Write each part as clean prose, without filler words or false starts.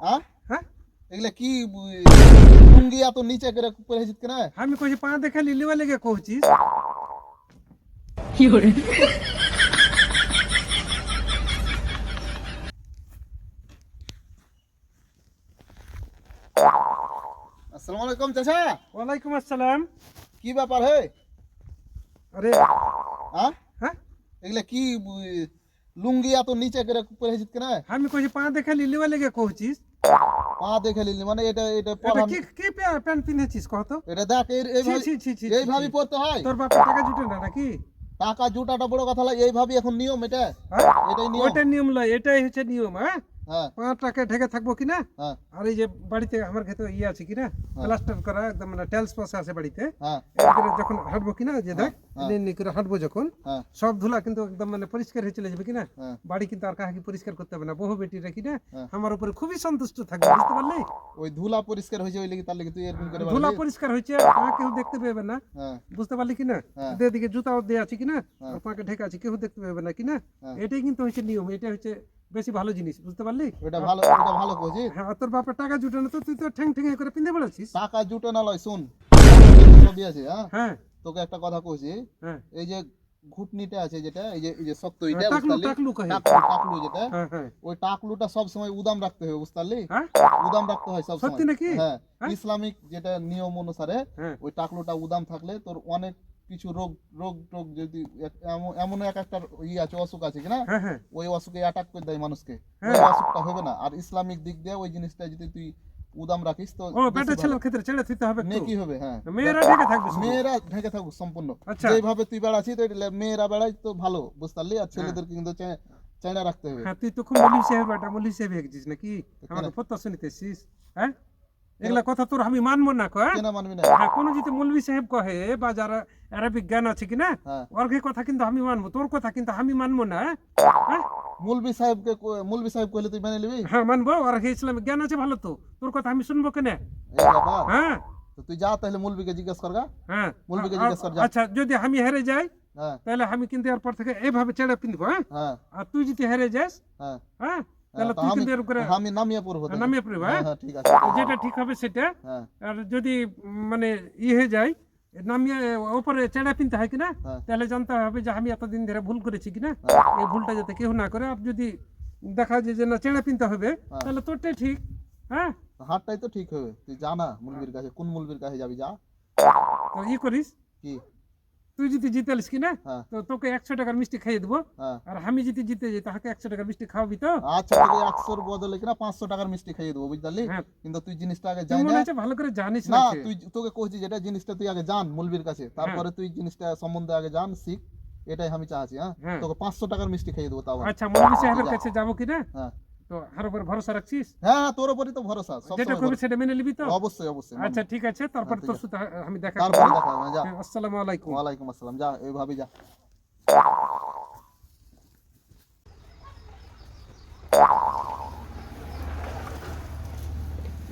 হ্যাঁ হ্যাঁ এগুলা কি লুঙ্গি এত নিচে করে পরেছিস কেন? আমি কইছি পা দেখে লিলিবা লেগে কইছিস। আসসালামু আলাইকুম চাচা। ওয়ালাইকুম আসসালাম। কি ব্যাপার হে? আরে হ্যাঁ হ্যাঁ এগুলা কি লুঙ্গি এত নিচে করে পরেছিস কেন? আমি কইছি পা দেখে লিলিবা লেগে কইছিস। পা দেখে নিলি মানে এটা এটা এটা পরা কি কি প্যান্ট পিনেছিস কত? এটা দেখ ছি ছি ছি ছি এইভাবে পড়তে হয়। তোর বাপের টাকা জুটে না নাকি? টাকা জুটাটা বড় কথা লাগে, এইভাবে এখন নিয়ম এটা। হ্যাঁ এটাই নিয়ম। ওইটা নিয়ম লয়, এটাই হচ্ছে নিয়ম। হ্যাঁ হ্যাঁ পাটাকে ঢেকে থাকবো কিনা। হ্যাঁ আর এই যে বাড়িতে আমার ক্ষেত্রে ইয়ে আছে কিনা প্লাস্টার করা একদম মানে টাইলস বসা আছে বাড়িতে। হ্যাঁ এরপরে যখন হাঁটবো কিনা যে দেখ হ্যাঁ। এমনি করে হাঁটবো যখন হ্যাঁ সব ধুলা কিন্তু একদম মানে পরিষ্কার হয়ে চলে যাবে কিনা। হ্যাঁ বাড়ি কিন্তু আর কাহাকে পরিষ্কার করতে হবে না, বহু বেটিরা কিনা হ্যাঁ। আমার উপরে খুবই সন্তুষ্ট থাকবে, বুঝতে পারলি? ওই ধুলা পরিষ্কার হয়েছে ওই লেগে তার লেগে তুই এরকম করে ধুলা বাড়ালি? পরিষ্কার হয়েছে পা কেউ দেখতে পাবে না, হ্যাঁ বুঝতে পারলি কিনা? হ্যাঁ। এদিকে জুতাও দেওয়া আছে কিনা হ্যাঁ। আর পাকে ঢেকে আছে, কেউ দেখতে পাবে না কিনা। হ্যাঁ। এটাই কিন্তু হচ্ছে নিয়ম, এটা হচ্ছে বেশি ভালো জিনিস, বুঝতে পারলি? ওটা ভালো কইছিস। হ্যাঁ তোর বাপের টাকা জুটে না তো তুই তো ঠ্যাং ঠ্যাং করে পিঁধে বেড়াচ্ছিস। টাকা জুটে না লয়, শুন ছবি আছে। হ্যাঁ হ্যাঁ তোকে একটা কথা কইছি, হ্যাঁ এই যে ঘুটনিটা আছে যেটা এই যে শক্ত এটা টাকলু বুঝলি, টাকলু কহে। টাকলু যেটা, হ্যাঁ হ্যাঁ ওই টাকলুটা সব সময় উদাম রাখতে হবে, বুঝলি? হ্যাঁ উদাম রাখতে হয় সব সময়। সত্যি নাকি? হ্যাঁ হ্যাঁ? ইসলামিক যেটা নিয়ম অনুসারে হ্যাঁ ওই টাকলুটা উদাম থাকলে তোর অনেক কিছু রোগ রোগ টোগ যদি এমন এক একটা আছে অসুখ আছে কিনা হ্যাঁ হ্যাঁ ওই অসুখে অ্যাটাক করে দেয় মানুষকে, হ্যাঁ। ওই অসুখটা হবে না। আর ইসলামিক দিক দিয়ে ওই জিনিসটা যদি তুই উদাম রাখিস তো ও বেটা ছেলের ক্ষেত্রে ছেড়ে দিতে হবে একটু। নেকি হবে। হ্যাঁ মেয়েরা ঢেকে থাকবে শুধু। মেয়েরা ঢেকে থাকুক সম্পূর্ণ। আচ্ছা। যেভাবে তুই বেড়াচ্ছিস তো এটা মেয়েরা বেড়াই তো ভালো, বুঝতে পারলি? আর ছেলেদেরকে কিন্তু চেঁড়া রাখতে হবে। হ্যাঁ তুই তো খুব মৌলভী সাহেব বেটা, মৌলভী সাহেব হয়ে গেছিস নাকি? আমার কেন? কথা শুনিতেছিস? হ্যাঁ এগুলা কথা তোর আমি মানবো না কয়। কেন মানবি না? হ্যাঁ কোনো যদি মৌলভী সাহেব কহে বা যারা আরবিক জ্ঞান আছে কিনা হ্যাঁ ওর কথা কিন্তু আমি মানবো, তোর কথা কিন্তু আমি মানবো না। হ্যাঁ মুলবি সাহেব কইলে তুই মেনে নিবি? হ্যাঁ মানবো, আর ইসলামিক জ্ঞান আছে ভালো, তো তোর কথা আমি শুনবো কেন? এই ব্যাপার। হ্যাঁ তো তুই যা তাহলে মুলবিকে জিজ্ঞেস কর গা। হ্যাঁ মুলবিকে জিজ্ঞেস কর যা। আচ্ছা যদি আমি হেরে যাই হ্যাঁ তাহলে আমি কিন্তু এরপর থেকে এইভাবে ছেড়ে পিনবো। হ্যাঁ হ্যাঁ আর তুই যদি হেরে যাস হ্যাঁ হ্যাঁ তাহলে তো তুই আমি কিন্তু এরকম করে আমি নামিয়ে পড়বো তাহলে। নামিয়ে পড়বো। হ্যাঁ হ্যাঁ হ্যাঁ ঠিক আছে। তো যেটা ঠিক হবে সেটা। হ্যাঁ আর যদি মানে হয়ে যায় নামিয়ে ওপরে চেড়া পিনতে হয় কিনা হ্যাঁ তাহলে জানতে হবে যে আমি এতদিন ধরে ভুল করেছি কিনা, হ্যাঁ। এই ভুলটা যাতে কেউ না করে। আর যদি দেখা যায় যে না চেড়া পিনতে হবে হ্যাঁ। তাহলে তোরটাই ঠিক। হ্যাঁ হাতটাই তো ঠিক হবে। তুই জানা মুলবির কাছে, কোন মুলবির কাছে যাবি যা। তো করিস, কি? তুই যদি জিতেলিস কিনা হ্যাঁ তো তোকে 100 টাকার মিষ্টি খাইয়ে দেবো। হ্যাঁ আর আমি যদি জিতে যাই তাকে 100 টাকার মিষ্টি খাওয়াবি তো? আচ্ছা তোকে 100-র বদলে কিনা 500 টাকার মিষ্টি খাইয়ে দেবো, বুঝলি? হ্যাঁ কিন্তু তুই জিনিসটা আগে তুই জানি মনে না। হচ্ছে ভালো করে জানিস না না। তুই তোকে কইছি যেটা জিনিসটা তুই আগে জান মুলবির কাছে, তারপরে তুই জিনিসটা সম্বন্ধে আগে জান শিখ, এটাই আমি চাচ্ছি। হ্যাঁ হ্যাঁ তোকে 500 টাকার মিষ্টি খাইয়ে দেবো তাও। আচ্ছা মৌলভী সাহেবের যা। কাছে যাবো কিনা? হ্যাঁ তো আর উপর ভরসা রাখছিস? হ্যাঁ হ্যাঁ, তোর উপরই তো ভরসা সব যেটা সময়। করবি সেটা মেনে নিবি তো? অবশ্যই অবশ্যই আচ্ছা মানবো। ঠিক আছে, তারপর ঠিক তোর আছে। সাথে আমি দেখা তারপরে করবো। দেখা হবে, যা। হ্যাঁ, আসসালামু আলাইকুম। ওয়ালাইকুম আসসালাম, যা এইভাবে যা।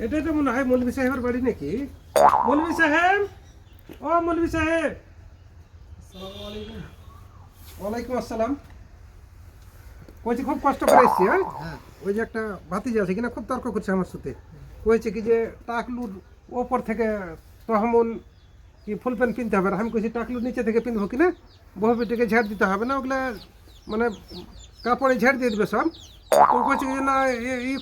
এটাই তো মনে হয় মৌলভী সাহেবের বাড়ি নাকি? মৌলভী সাহেব, ও মৌলভী সাহেব। ওয়ালাইকুম আসসালাম। কইছি খুব কষ্ট করে এসছি। হ্যাঁ ওই যে একটা ভাতিজা আছে কিনা খুব তর্ক করছে আমার সাথে, কইছে কি যে টাকলুর ওপর থেকে তহমন কি ফুল প্যান্ট কিনতে হবে। আর আমি কইছি টাকলুর নিচে থেকে পিনবো কিনা, বহু বেটিকে ঝাড় দিতে হবে না, ওগুলা মানে কাপড়ে ঝাড় দিয়ে দিবে সব। তো কইছে যে না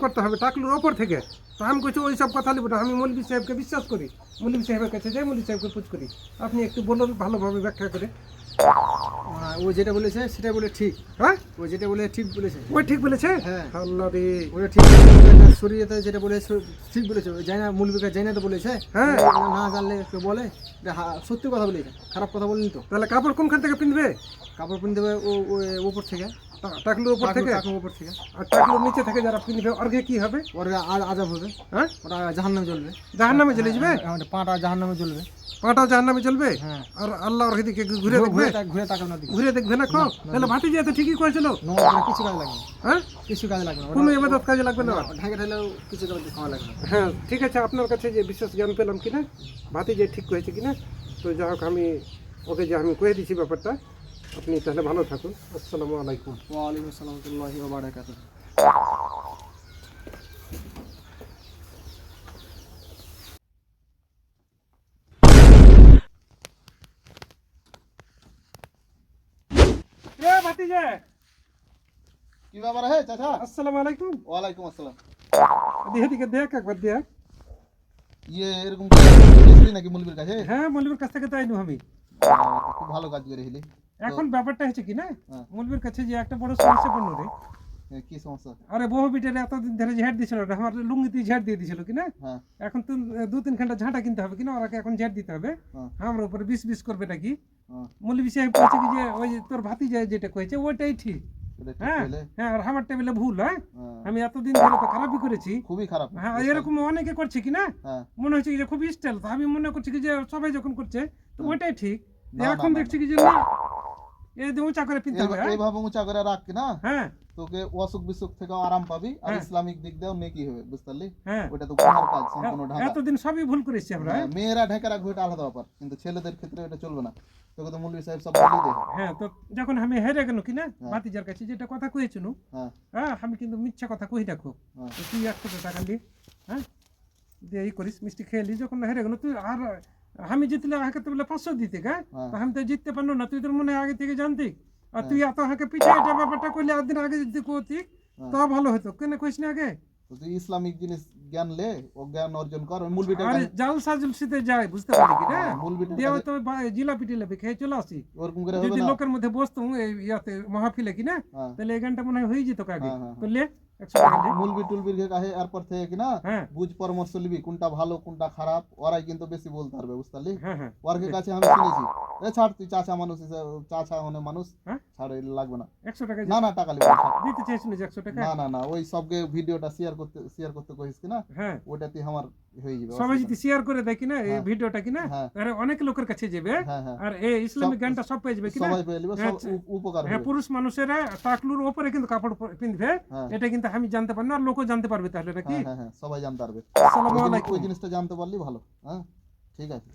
করতে হবে টাকলুর ওপর থেকে। তো আমি কইছি ওই সব কথা লিখব না, আমি মৌলভী সাহেবকে বিশ্বাস করি, মৌলভী সাহেবের কাছে যাই, মৌলভী সাহেবকে পুজ করি। আপনি একটু বলুন ভালোভাবে ব্যাখ্যা করে। ও যেটা বলেছে সেটা বলে ঠিক। হ্যাঁ ও যেটা বলে ঠিক বলেছে। ওই ঠিক বলেছে। হ্যাঁ। আল্লাহ রে। ওটা ঠিক শরীরে যেটা বলেছে ঠিক বলেছে। ওই জানা মূলবিকা জানা তো বলেছে। হ্যাঁ। না জানলে কেউ বলে এটা সত্যি কথা বলেছে, খারাপ কথা বলিনি তো। তাহলে কাপড় কোনখান থেকে পিনবে? কাপড় পিন দেবে ও উপর থেকে, টাকলুর উপর থেকে। টাকুর উপর থেকে। আর টাকলুর নিচে থেকে যারা পিনবে অর্ঘে কি হবে? ওর আজাব হবে। হ্যাঁ ওরা জাহান্নামে জ্বলবে। জাহান্নামে জ্বলে যাবে? পাটা জাহান্নামে জ্বলবে। পাটাও জাহান্নামে জ্বলবে? হ্যাঁ। আর আল্লাহ ওর দিকে ঘুরে দেখবে? ঘুরে তাকাবে না দিকে। ঘুরে দেখবে না? তাহলে ভাতিজা তো ঠিকই করেছিল। কিছু কাজে লাগবে না। হ্যাঁ কিছু কাজে লাগবে না। কোনো ইবাদত কাজে লাগবে না। ঢাকে ঢালেও কিছু কাজে খাওয়া লাগবে না। হ্যাঁ ঠিক আছে, আপনার কাছে যে বিশেষ জ্ঞান পেলাম কিনা, ভাতিজা ঠিক করেছে কিনা, তো যাই হোক আমি ওকে যে আমি কয়ে দিচ্ছি ব্যাপারটা। আপনি তাহলে ভালো থাকুন। আসসালামু আলাইকুম। ওয়ালাইকুম আসসালাম ওয়া রাহমাতুল্লাহি ওয়া বারাকাতুহু। ভাতিজা কি ব্যাপার হে চাচা? আসসালামু আলাইকুম। ওয়ালাইকুম আসসালাম। এদিকে দেখ একবার দেখ। এরকম গেছিলি নাকি মুলবির কাছে? হ্যাঁ মৌলবীর কাছ থেকে তাই নু আমি। খুব ভালো কাজ করে হিলি। এখন ব্যাপারটা হচ্ছে কি না, হ্যাঁ। মৌলবীর কাছে যে একটা বড় সমস্যা পড়লো রে। কি সমস্যা? আরে বহু বিটের এতদিন ধরে ঝাড় দিছিল না, আমার লুঙ্গিতে ঝাড় দিয়ে দিছিল কি না। হ্যাঁ এখন তো 2-3 ঘন্টা ঝাঁটা কিনতে হবে কিনা, ওরাকে এখন ঝাড় দিতে হবে। হ্যাঁ আমার উপরে বিষ করবে নাকি। হ্যাঁ। মৌলবী সাহেব বলছে কি যে ওই যে তোর ভাতিজা যেটা কয়েছে ওইটাই ঠিক। এটা ঠিক হ্যাঁ হইলে? হ্যাঁ, আর আমার টেবিলে ভুল। হ্যাঁ হ্যাঁ, আমি এতদিন ধরে তো খারাপই করেছি। খুবই খারাপ। হ্যাঁ এরকম অনেকে করছে কি না, হ্যাঁ মনে হচ্ছে কি যে খুব স্টাইল। তো আমি মনে করছি কি যে সবাই যখন করছে তো ওইটাই ঠিক। না, এখন না, না, দেখছি কি যে না, এই যে উঁচা করে পিনতে হবে। হ্যাঁ? এইভাবে উঁচা করে রাখ না, হ্যাঁ তোকে অসুখ বিসুখ থেকে আরাম পাবি আর হ্যাঁ। ইসলামিক দিক দিয়েও নেকি হবে, বুঝতে পারলি? হ্যাঁ ওটা তো গুনার কাজ সম্পূর্ণ ঢাকা। এতদিন সবই ভুল করেছি আমরা। হ্যাঁ, মেয়েরা ঢেকে রাখবে এটা আলাদা ব্যাপার, কিন্তু ছেলেদের ক্ষেত্রে এটা চলবে না। তোকে তো মৌলভী সাহেব সব বলেই দেয়। হ্যাঁ তো যখন আমি হেরে গেল কি না হ্যাঁ। ভাতিজার কাছে যেটা কথা কয়েছিল, হ্যাঁ হ্যাঁ আমি কিন্তু মিথ্যা কথা কই রাখো। হ্যাঁ তো তুই 100 টাকা দিয়ে হ্যাঁ দিয়ে এই করিস, মিষ্টি খেয়ে লি। যখন হেরে গেল তুই আর আমি জিতলে আগে তো বলে 500 দিতে গা, হ্যাঁ। তো আমি তো জিততে পারলো না। তুই তোর মনে হয় আগে থেকে জানতি, আর হ্যাঁ। তুই এত হাঁকে পিছিয়ে এটা ব্যাপারটা করলে আর দিন আগে যদি কতি হ্যাঁ। তা ভালো হতো। কেন কইস না আগে? তো তুই ইসলামিক জিনিস জ্ঞান লে, ও জ্ঞান অর্জন কর। ওই মৌলভীটার আরে কাছে জাল সাজুলসিতে যায়, বুঝতে পারি কি না, হ্যাঁ, মৌলভীটার দিয়ে কাছে তো জিলাপি টিলাপি খেয়ে চলে আসি। ওরকম করে হবে যদি না। লোকের মধ্যে বসতাম এই ইয়াতে মাহফিলে কি না, হ্যাঁ তাহলে এই গানটা মনে হয় হয়ে যেত আগে। হ্যাঁ, হ্যাঁ, তো লে 100 টাকা দে। মৌলভী টুলবির কাছে এরপর থেকে কিনা হ্যাঁ বুঝ পরামর্শ লিবি কোনটা ভালো কোনটা খারাপ, ওরাই কিন্তু বেশি বলতে পারবে, বুঝতে পারলি? হ্যাঁ হ্যাঁ ওর কাছে আমি শুনেছি, এ ছাড় তুই চাচা মানুষ চাচা মানে মানুষ, হ্যাঁ ছাড় এগুলো লাগবে না। 100 টাকা না না টাকা লিবি না, ছাড়। দিতে চাইছিল যে 100 টাকা। না না না, ওই সবকে ভিডিওটা শেয়ার করতে কইস কিনা, হ্যাঁ ওটাতে আমার হয়ে যাবে। সবাই অসুবিধা যদি শেয়ার করে দেয় কিনা এই হ্যাঁ। ভিডিওটা কিনা, হ্যাঁ। তাহলে অনেক লোকের কাছে যাবে। হ্যাঁ হ্যাঁ, আর এই ইসলামিক সব- গানটা সব পেয়ে যাবে কিনা। সবাই পেয়ে নেবে, হ্যাঁ, সব উপকার হ্যাঁ হবে। পুরুষ মানুষেরা টাকলুর ওপরে কিন্তু কাপড় পিনবে, হ্যাঁ এটা কিন্তু আমি জানতে পারি না, আর লোকও জানতে পারবে তাহলে নাকি। হ্যাঁ হ্যাঁ হ্যাঁ, সবাই জানতে পারবে। আসসালামু ওই আলাইকুম। জিনিসটা জানতে পারলি ভালো। হ্যাঁ ঠিক আছে।